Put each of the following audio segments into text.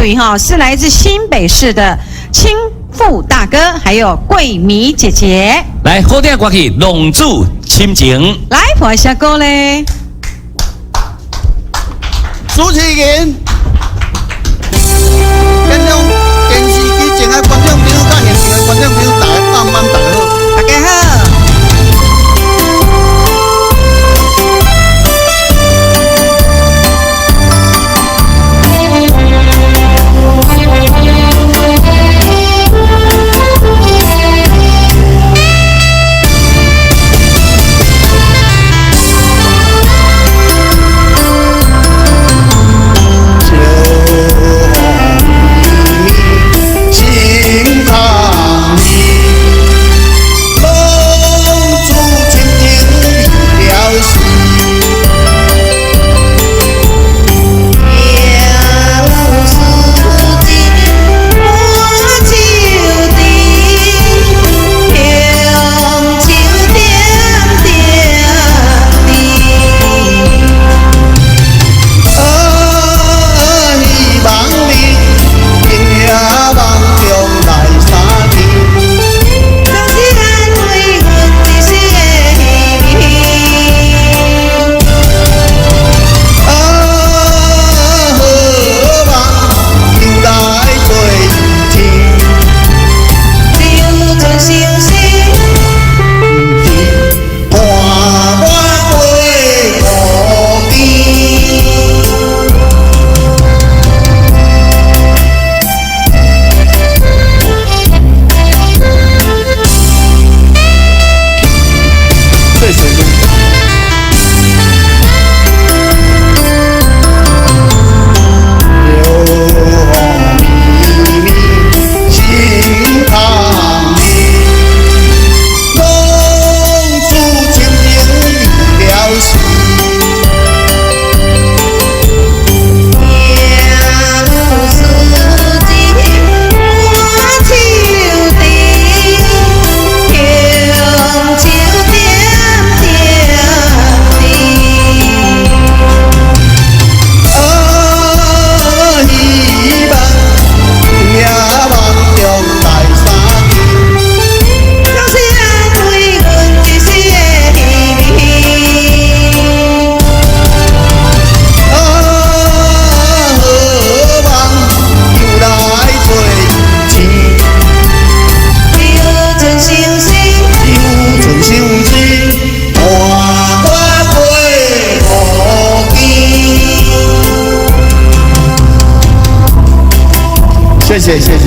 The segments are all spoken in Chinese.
队哈，是来自新北市的青富大哥，还有桂米姐姐。来，好听的歌曲《龙珠亲情》。来，播一下歌嘞。主持人，跟用电视机前的观众朋友、甲现场的观众朋友，大家晚安，大家好。大家好。 谢谢谢谢。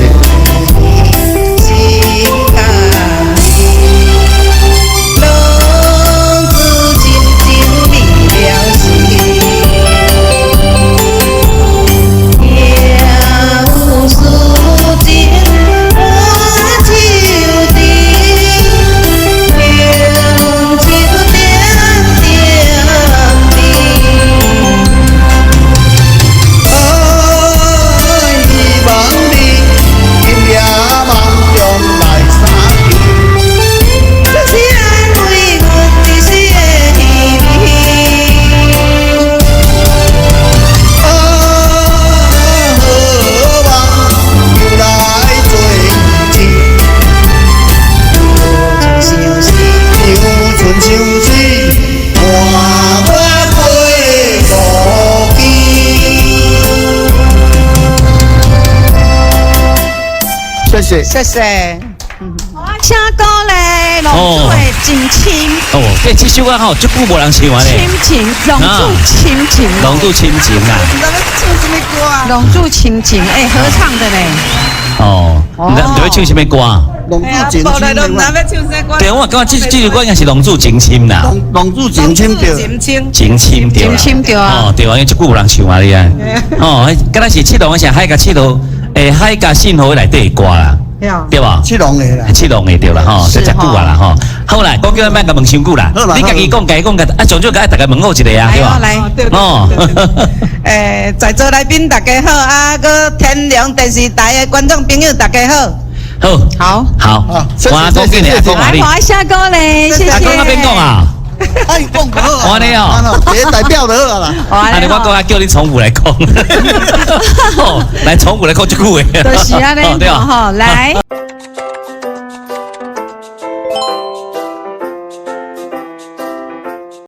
谢谢谢谢。我唱歌嘞，龙珠的真亲。哦，这首歌吼，足久无人唱完嘞。亲情，龙珠亲情。龙珠亲情啊。唱什么歌啊？龙珠亲情，哎，合唱的嘞。哦，你要唱什么歌啊？龙珠情深。对，我感觉这首歌应该是龙珠情深啦。龙珠情深对。情深对。情深对啊。哦，对啊，因为足久无人唱啊，你啊。哦，敢若是七龙的，海甲七龙。诶，海甲信号内底的歌啦，对吧？七龙的啦，七龙的对啦，吼，这只久啊啦，吼。好啦，讲叫咱别甲问伤久啦，你家己讲，家己讲，啊，上少甲大家问候一个啊，对吧？来，哦，诶，在座来宾大家好，啊，个天良电视台的观众朋友大家好。好，好，好，我讲给你讲哪里？来，华夏哥嘞，谢谢。讲那边讲啊。哎，讲就好啊。安尼哦，一个代表就好啦。安尼我讲叫你宠物来讲，来宠物来讲就久诶。就是安尼，对啊。好来。